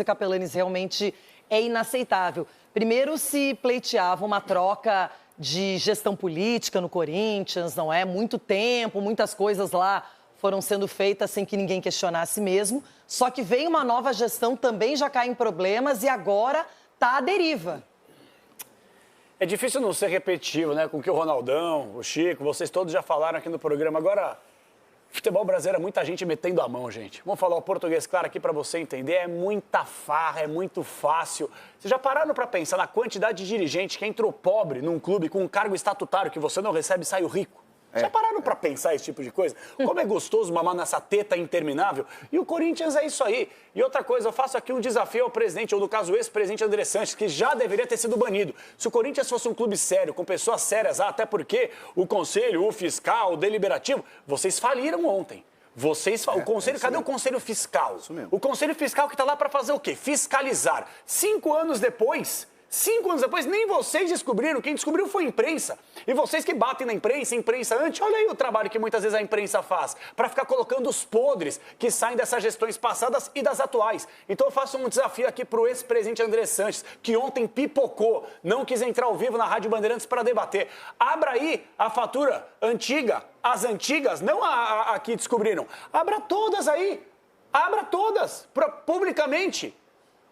Capelanes, realmente é inaceitável. Primeiro, se pleiteava uma troca de gestão política no Corinthians, não é? Muito tempo, muitas coisas lá foram sendo feitas sem que ninguém questionasse mesmo. Só que vem uma nova gestão, também já cai em problemas e agora está à deriva. É difícil não ser repetitivo, né? Com o que o Ronaldão, o Chico, vocês todos já falaram aqui no programa. Agora, futebol brasileiro é muita gente metendo a mão, gente. Vamos falar o português claro aqui para você entender. É muita farra, é muito fácil. Vocês já pararam para pensar na quantidade de dirigente que entrou pobre num clube com um cargo estatutário que você não recebe e saiu rico? Já pararam para pensar esse tipo de coisa? Como é gostoso mamar nessa teta interminável? E o Corinthians é isso aí. E outra coisa, eu faço aqui um desafio ao presidente, ou no caso o ex-presidente André Sanches, que já deveria ter sido banido. Se o Corinthians fosse um clube sério, com pessoas sérias, até porque o conselho, o fiscal, o deliberativo, vocês faliram ontem. O conselho, cadê o conselho fiscal? Isso mesmo. O conselho fiscal que está lá para fazer o quê? Fiscalizar. 5 anos depois, nem vocês descobriram, quem descobriu foi a imprensa. E vocês que batem na imprensa antes, olha aí o trabalho que muitas vezes a imprensa faz, para ficar colocando os podres que saem dessas gestões passadas e das atuais. Então eu faço um desafio aqui pro ex-presidente André Sanches, que ontem pipocou, não quis entrar ao vivo na Rádio Bandeirantes para debater. Abra aí a fatura antiga, as antigas, não a que descobriram. Abra todas aí, abra todas, publicamente.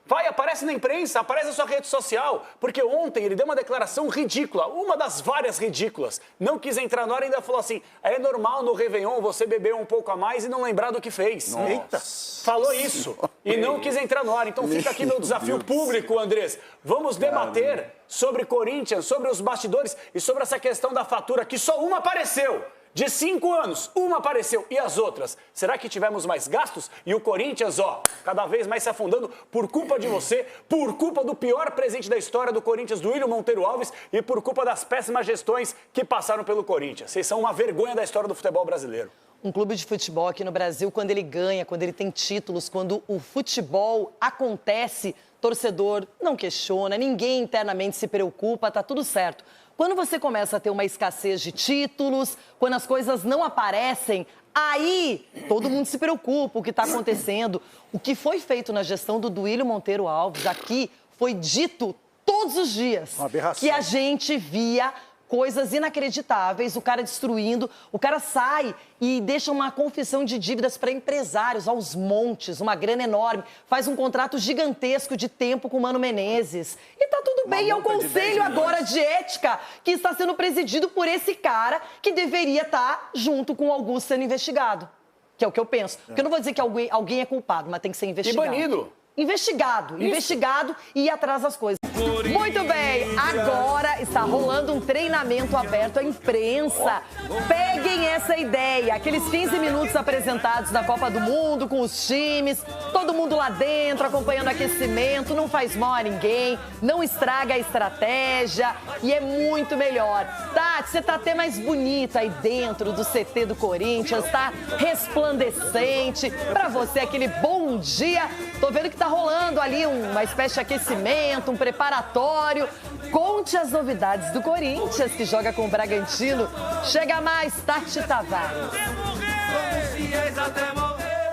Vai, aparece na imprensa, aparece na sua rede social, porque ontem ele deu uma declaração ridícula, uma das várias ridículas. Não quis entrar na hora e ainda falou assim, é normal no Réveillon você beber um pouco a mais e não lembrar do que fez. Nossa. Eita, falou isso e não quis entrar no ar. Então fica aqui meu desafio público, Andrés. Vamos debater sobre Corinthians, sobre os bastidores e sobre essa questão da fatura, que só uma apareceu. De 5 anos, uma apareceu. E as outras? Será que tivemos mais gastos? E o Corinthians, cada vez mais se afundando por culpa de você, por culpa do pior presidente da história do Corinthians, do William Monteiro Alves, e por culpa das péssimas gestões que passaram pelo Corinthians. Vocês são uma vergonha da história do futebol brasileiro. Um clube de futebol aqui no Brasil, quando ele ganha, quando ele tem títulos, quando o futebol acontece, torcedor não questiona, ninguém internamente se preocupa, tá tudo certo. Quando você começa a ter uma escassez de títulos, quando as coisas não aparecem, aí todo mundo se preocupa, o que está acontecendo. O que foi feito na gestão do Duílio Monteiro Alves aqui foi dito todos os dias. Uma aberração. Que a gente via coisas inacreditáveis, o cara destruindo, o cara sai e deixa uma confissão de dívidas para empresários, aos montes, uma grana enorme, faz um contrato gigantesco de tempo com o Mano Menezes. E tá tudo bem, é o conselho agora de ética que está sendo presidido por esse cara que deveria estar junto com o Augusto sendo investigado. Que é o que eu penso. Porque eu não vou dizer que alguém é culpado, mas tem que ser investigado. E banido. Investigado e ir atrás das coisas. Muito bem, agora está rolando um treinamento aberto à imprensa. Peguem essa ideia, aqueles 15 minutos apresentados da Copa do Mundo com os times, todo mundo lá dentro acompanhando o aquecimento, não faz mal a ninguém, não estraga a estratégia e é muito melhor. Tati, você tá até mais bonita aí dentro do CT do Corinthians, tá resplandecente. Pra você, aquele bom dia. Tô vendo que tá rolando ali uma espécie de aquecimento, um preparatório. Conte as novidades do Corinthians, que joga com o Bragantino. Chega mais, Tati Tavares.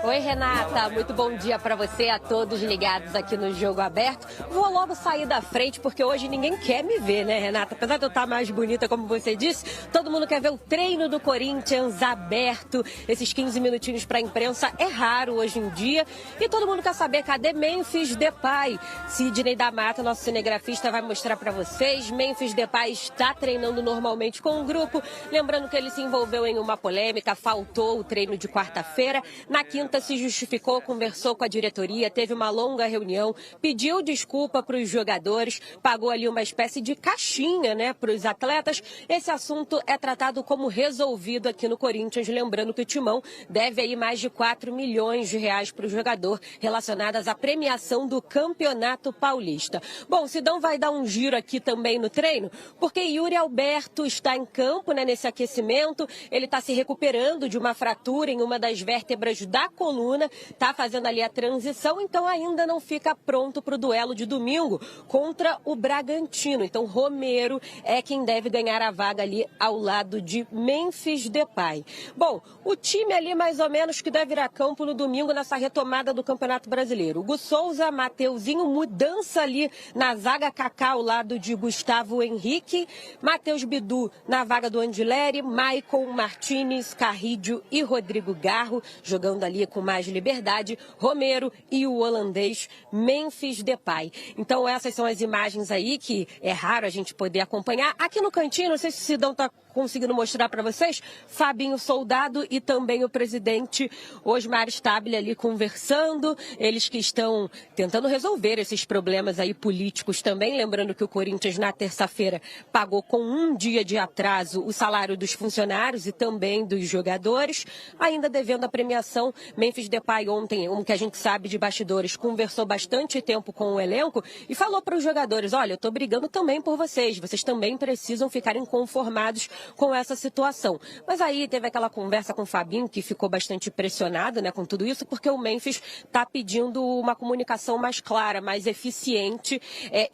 Oi, Renata, muito bom dia para você, a todos ligados aqui no Jogo Aberto. Vou logo sair da frente, porque hoje ninguém quer me ver, né, Renata? Apesar de eu estar mais bonita, como você disse, todo mundo quer ver o treino do Corinthians aberto. Esses 15 minutinhos para a imprensa é raro hoje em dia. E todo mundo quer saber, cadê Memphis Depay? Sidney da Mata, nosso cinegrafista, vai mostrar para vocês. Memphis Depay está treinando normalmente com o grupo. Lembrando que ele se envolveu em uma polêmica, faltou o treino de quarta-feira. Na quinta, se justificou, conversou com a diretoria, teve uma longa reunião, pediu desculpa para os jogadores, pagou ali uma espécie de caixinha, né, para os atletas. Esse assunto é tratado como resolvido aqui no Corinthians, lembrando que o Timão deve aí mais de 4 milhões de reais para o jogador relacionadas à premiação do Campeonato Paulista. Bom, o Sidão vai dar um giro aqui também no treino, porque Yuri Alberto está em campo, né, nesse aquecimento. Ele está se recuperando de uma fratura em uma das vértebras da coluna, está fazendo ali a transição, então ainda não fica pronto para o duelo de domingo contra o Bragantino. Então Romero é quem deve ganhar a vaga ali ao lado de Memphis Depay. Bom, o time ali mais ou menos que deve ir a campo no domingo nessa retomada do Campeonato Brasileiro. Hugo Souza, Mateuzinho, mudança ali na zaga, Kaká ao lado de Gustavo Henrique, Matheus Bidu na vaga do Andileri, Maicon, Martínez, Carrídio e Rodrigo Garro, jogando ali com mais liberdade, Romero e o holandês Memphis Depay. Então essas são as imagens aí que é raro a gente poder acompanhar. Aqui no cantinho, não sei se o Sidão está conseguindo mostrar para vocês, Fabinho Soldado e também o presidente Osmar Stabile ali conversando, eles que estão tentando resolver esses problemas aí políticos também, lembrando que o Corinthians na terça-feira pagou com um dia de atraso o salário dos funcionários e também dos jogadores, ainda devendo a premiação. Memphis Depay ontem, que a gente sabe de bastidores, conversou bastante tempo com o elenco e falou para os jogadores, olha, eu estou brigando também por vocês também precisam ficar inconformados com essa situação. Mas aí teve aquela conversa com o Fabinho, que ficou bastante pressionado, né, com tudo isso, porque o Memphis está pedindo uma comunicação mais clara, mais eficiente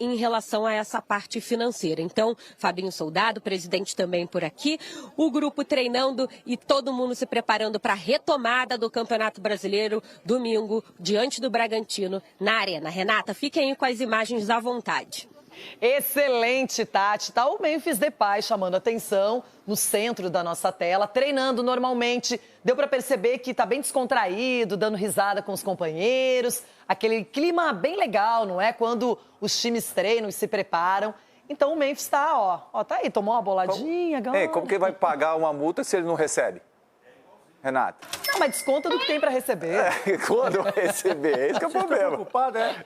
em relação a essa parte financeira. Então, Fabinho Soldado, presidente também por aqui, o grupo treinando e todo mundo se preparando para a retomada do Campeonato Brasileiro, domingo, diante do Bragantino, na Arena. Renata, fiquem aí com as imagens à vontade. Excelente, Tati. Tá o Memphis Depay chamando atenção no centro da nossa tela, treinando normalmente. Deu para perceber que tá bem descontraído, dando risada com os companheiros. Aquele clima bem legal, não é? Quando os times treinam e se preparam. Então o Memphis tá, tá aí, tomou uma boladinha. Como que vai pagar uma multa se ele não recebe? Renata. Não, mas desconta do que tem para receber. Quando receber, esse que é o problema. Preocupado, é?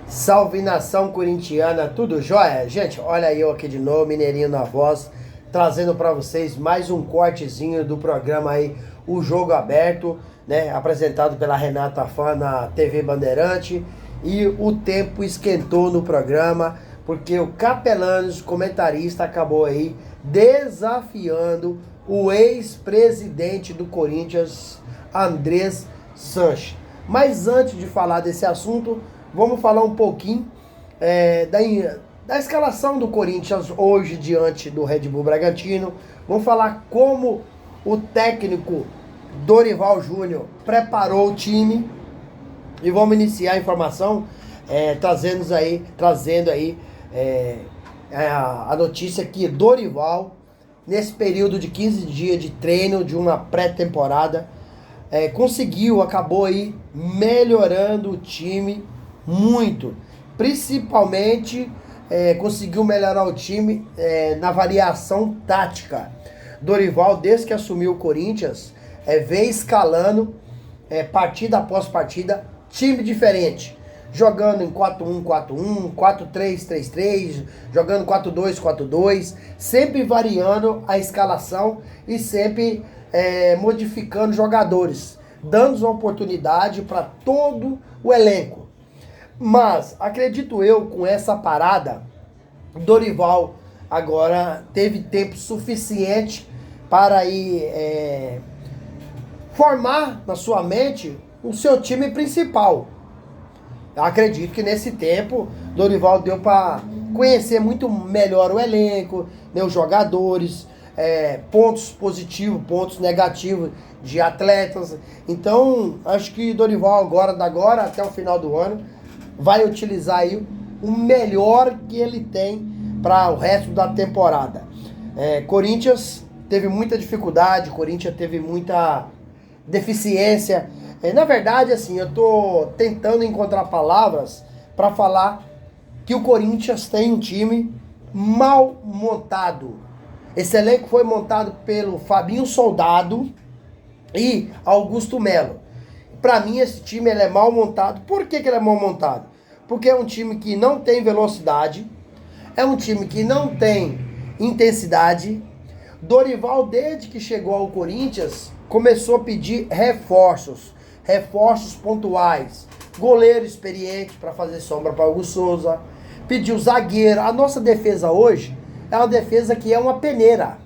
Salve nação corintiana, tudo jóia? Gente, olha eu aqui de novo, Mineirinho na voz, trazendo para vocês mais um cortezinho do programa aí, O Jogo Aberto, né? Apresentado pela Renata Fã na TV Bandeirante. E o tempo esquentou no programa, porque o Capelanos, comentarista, acabou aí desafiando o ex-presidente do Corinthians, Andrés Sanches. Mas antes de falar desse assunto, vamos falar um pouquinho da escalação do Corinthians hoje diante do Red Bull Bragantino. Vamos falar como o técnico Dorival Júnior preparou o time. E vamos iniciar a informação trazendo aí a notícia que Dorival, nesse período de 15 dias de treino, de uma pré-temporada, acabou aí melhorando o time muito. Principalmente, conseguiu melhorar o time na variação tática. Dorival, desde que assumiu o Corinthians, vem escalando, partida após partida, time diferente. Jogando em 4-1-4-1, 4-3-3-3, jogando 4-2-4-2, sempre variando a escalação e sempre modificando jogadores, dando uma oportunidade para todo o elenco. Mas, acredito eu, com essa parada, Dorival agora teve tempo suficiente para ir formar na sua mente o seu time principal. Acredito que nesse tempo Dorival deu para conhecer muito melhor o elenco, né, os jogadores, pontos positivos, pontos negativos de atletas. Então, acho que Dorival agora até o final do ano vai utilizar aí o melhor que ele tem para o resto da temporada. Corinthians teve muita dificuldade, Corinthians teve muita deficiência. Na verdade, assim, eu tô tentando encontrar palavras para falar que o Corinthians tem um time mal montado. Esse elenco foi montado pelo Fabinho Soldado e Augusto Melo. Para mim, esse time ele é mal montado. Por que ele é mal montado? Porque é um time que não tem velocidade, é um time que não tem intensidade. Dorival, desde que chegou ao Corinthians, começou a pedir reforços pontuais, goleiro experiente para fazer sombra para Hugo Souza, pediu zagueiro. A nossa defesa hoje é uma defesa que é uma peneira,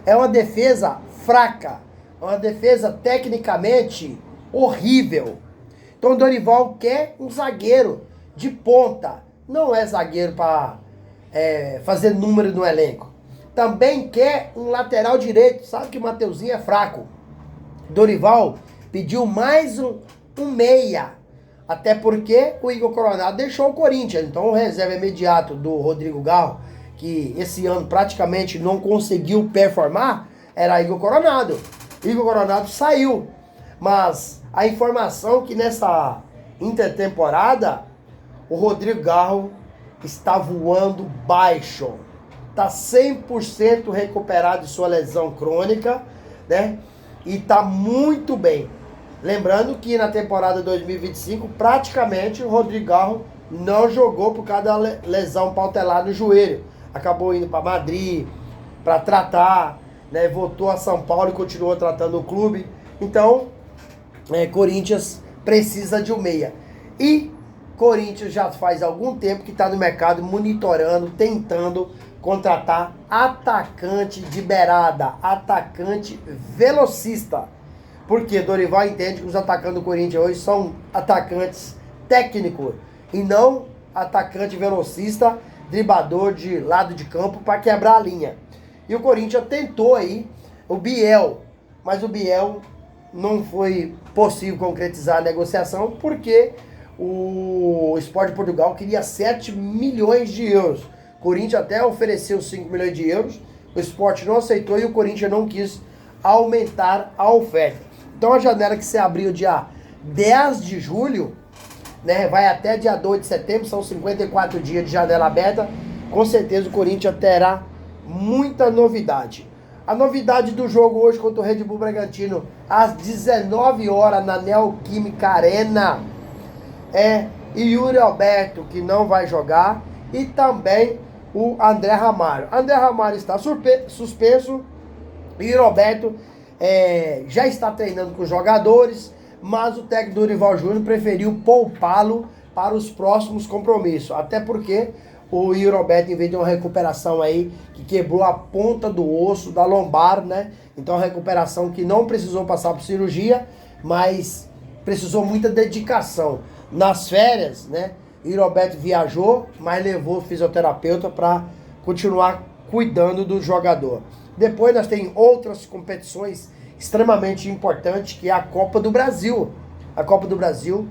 é uma defesa fraca, É uma defesa tecnicamente horrível. Então o Dorival quer um zagueiro de ponta. Não é zagueiro para fazer número no elenco. Também quer um lateral direito. Sabe que o Mateuzinho é fraco. Dorival pediu mais um meia. Até porque o Igor Coronado deixou o Corinthians. Então o reserva imediato do Rodrigo Garro, que esse ano praticamente não conseguiu performar, era Igor Coronado. Igor Coronado saiu. Mas a informação que nessa intertemporada o Rodrigo Garro está voando baixo. Está 100% recuperado de sua lesão crônica, né? E está muito bem. Lembrando que na temporada 2025, praticamente o Rodrigo Garro não jogou por causa da lesão pautelar no joelho. Acabou indo para Madrid para tratar, né? Voltou a São Paulo e continuou tratando o clube. Então, Corinthians precisa de um meia. E Corinthians já faz algum tempo que está no mercado monitorando, tentando contratar atacante de beirada, atacante velocista. Porque Dorival entende que os atacantes do Corinthians hoje são atacantes técnicos e não atacante velocista, driblador de lado de campo para quebrar a linha. E o Corinthians tentou aí o Biel, mas o Biel não foi possível concretizar a negociação porque o Sport de Portugal queria 7 milhões de euros. O Corinthians até ofereceu 5 milhões de euros, o Sport não aceitou e o Corinthians não quis aumentar a oferta. Então a janela que se abriu dia 10 de julho, né, vai até dia 2 de setembro, são 54 dias de janela aberta, com certeza o Corinthians terá muita novidade. A novidade do jogo hoje contra o Red Bull Bragantino, às 19 horas na Neoquímica Arena, é Yuri Alberto, que não vai jogar, e também o André Ramalho. André Ramalho está suspenso, e Yuri Alberto já está treinando com os jogadores, mas o técnico Dorival Júnior preferiu poupá-lo para os próximos compromissos, até porque o Yuri Alberto, em vez de uma recuperação aí, que quebrou a ponta do osso da lombar, né? Então, a recuperação que não precisou passar por cirurgia, mas precisou muita dedicação. Nas férias, né? Yuri Alberto viajou, mas levou o fisioterapeuta para continuar cuidando do jogador. Depois nós temos outras competições extremamente importantes, que é a Copa do Brasil. A Copa do Brasil,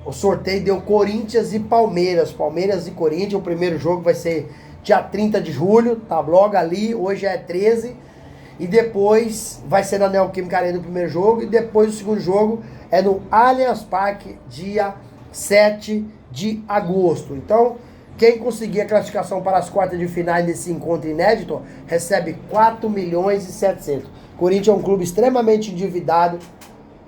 o sorteio deu Corinthians e Palmeiras. Palmeiras e Corinthians, o primeiro jogo vai ser dia 30 de julho, tá logo ali, hoje é 13. E depois vai ser na Neoquímica Arena o primeiro jogo. E depois o segundo jogo é no Allianz Parque, dia 7 de agosto. Então, quem conseguir a classificação para as quartas de finais desse encontro inédito, recebe 4 milhões e 700. Corinthians é um clube extremamente endividado,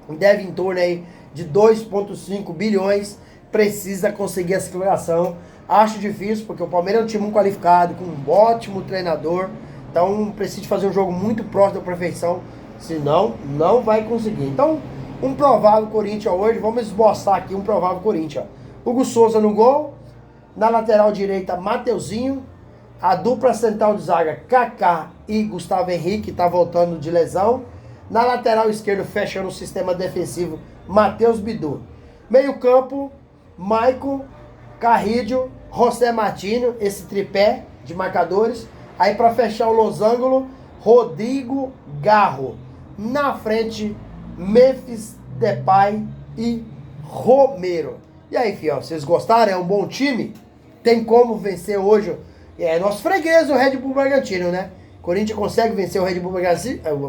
deve em torno aí de 2,5 bilhões, precisa conseguir essa classificação. Acho difícil, porque o Palmeiras é um time muito qualificado, com um ótimo treinador, então precisa fazer um jogo muito próximo da perfeição, senão não vai conseguir. Então, um provável Corinthians hoje, vamos esboçar aqui um provável Corinthians. Hugo Souza no gol, na lateral direita Mateuzinho, a dupla central de zaga Kaká e Gustavo Henrique, está voltando de lesão. Na lateral esquerda, fechando o sistema defensivo, Matheus Bidu. Meio campo, Maicon, Carrillo, José Martinho, esse tripé de marcadores. Aí para fechar o losango, Rodrigo Garro. Na frente, Memphis Depay e Romero. E aí, fiel, vocês gostaram? É um bom time? Tem como vencer hoje? É nosso freguês, o Red Bull Bragantino, né? Corinthians consegue vencer o Red Bull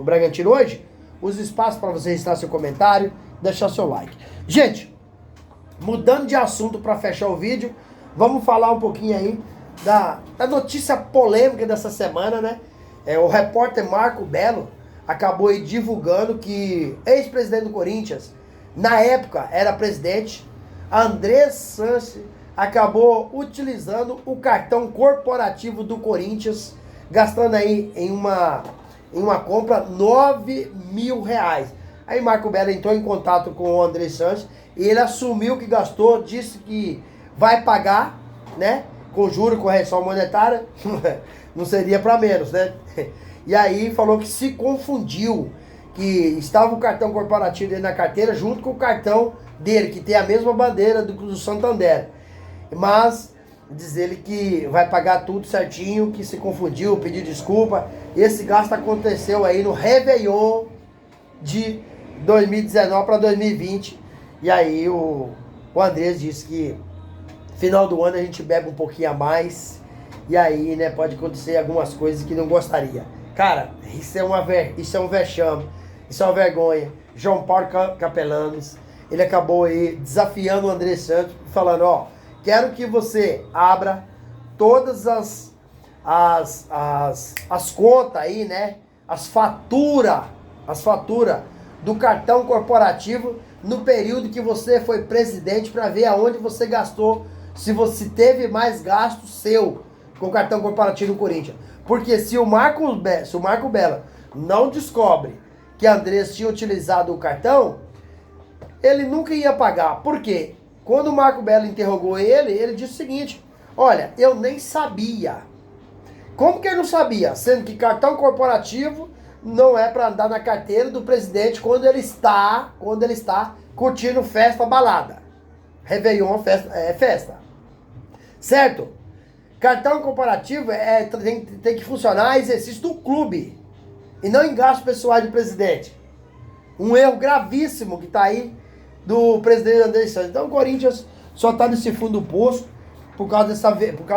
Bragantino hoje? Use espaço para você registrar seu comentário, deixar seu like. Gente, mudando de assunto para fechar o vídeo, vamos falar um pouquinho aí da notícia polêmica dessa semana, né? O repórter Marco Belo acabou aí divulgando que ex-presidente do Corinthians, na época era presidente, André Sanches, acabou utilizando o cartão corporativo do Corinthians, gastando aí em uma compra 9 mil reais. Aí Marco Belo entrou em contato com o André Sanches e ele assumiu que gastou, disse que vai pagar, né? Com juro, correção monetária, não seria para menos, né? E aí falou que se confundiu, que estava o cartão corporativo dele na carteira junto com o cartão dele, que tem a mesma bandeira do Santander. Mas diz ele que vai pagar tudo certinho, que se confundiu, pediu desculpa. Esse gasto aconteceu aí no Réveillon de 2019 para 2020. E aí o Andrés disse que final do ano a gente bebe um pouquinho a mais. E aí, né, pode acontecer algumas coisas que não gostaria. Cara, isso é um vexame, isso é uma vergonha. João Paulo Capelanos, ele acabou aí desafiando o André Santos, falando, ó, quero que você abra todas as contas aí, né, as faturas do cartão corporativo no período que você foi presidente para ver aonde você gastou, se você teve mais gasto seu com o cartão corporativo do Corinthians. Porque se o Marco Bella não descobre que Andrés tinha utilizado o cartão, ele nunca ia pagar. Por quê? Quando o Marco Bella interrogou ele disse o seguinte, olha, eu nem sabia. Como que ele não sabia? Sendo que cartão corporativo não é para andar na carteira do presidente quando ele está curtindo festa, balada. Réveillon, festa. Certo? Cartão corporativo tem que funcionar exercício do clube e não em gastos pessoais do presidente. Um erro gravíssimo que está aí do presidente André Santos. Então o Corinthians só está nesse fundo do poço por causa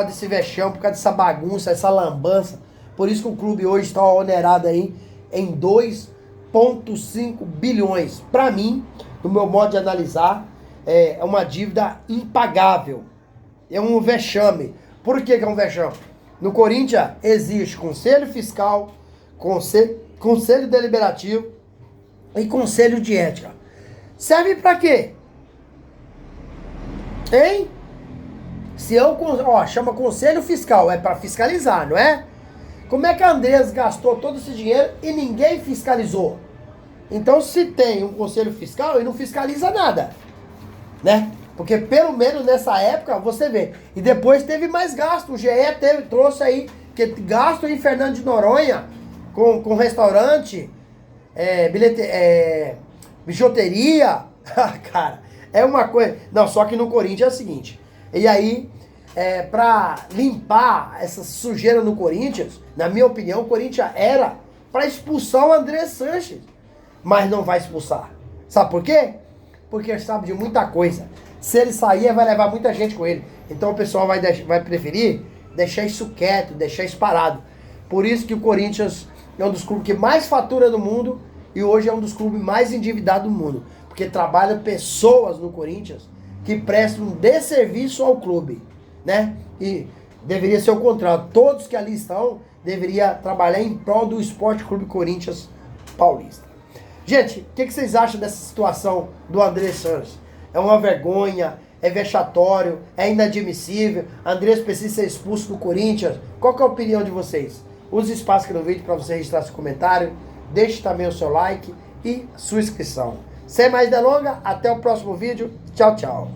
desse vexame, por causa dessa bagunça, essa lambança. Por isso que o clube hoje está onerado aí em 2,5 bilhões. Para mim, no meu modo de analisar, é uma dívida impagável. É um vexame. Por que é um vexame? No Corinthians existe conselho fiscal, conselho deliberativo e conselho de ética. Serve pra quê? Hein? Chama conselho fiscal, é pra fiscalizar, não é? Como é que a Andrés gastou todo esse dinheiro e ninguém fiscalizou? Então se tem um conselho fiscal, ele não fiscaliza nada, né? Porque pelo menos nessa época, você vê. E depois teve mais gasto. O GE trouxe aí, que gasto em Fernando de Noronha, com restaurante, bijuteria. Cara, é uma coisa... Não, só que no Corinthians é o seguinte. E aí, pra limpar essa sujeira no Corinthians, na minha opinião, o Corinthians era pra expulsar o André Sanches. Mas não vai expulsar. Sabe por quê? Porque ele sabe de muita coisa. Se ele sair, vai levar muita gente com ele. Então o pessoal vai preferir deixar isso quieto, deixar isso parado. Por isso que o Corinthians é um dos clubes que mais fatura no mundo e hoje é um dos clubes mais endividados do mundo. Porque trabalham pessoas no Corinthians que prestam um desserviço ao clube, né? E deveria ser o contrário. Todos que ali estão deveriam trabalhar em prol do Esporte Clube Corinthians Paulista. Gente, o que vocês acham dessa situação do André Santos? É uma vergonha, é vexatório, é inadmissível. Andrés precisa ser expulso do Corinthians. Qual que é a opinião de vocês? Use o espaço aqui no vídeo para você registrar seu comentário. Deixe também o seu like e sua inscrição. Sem mais delongas, até o próximo vídeo. Tchau, tchau.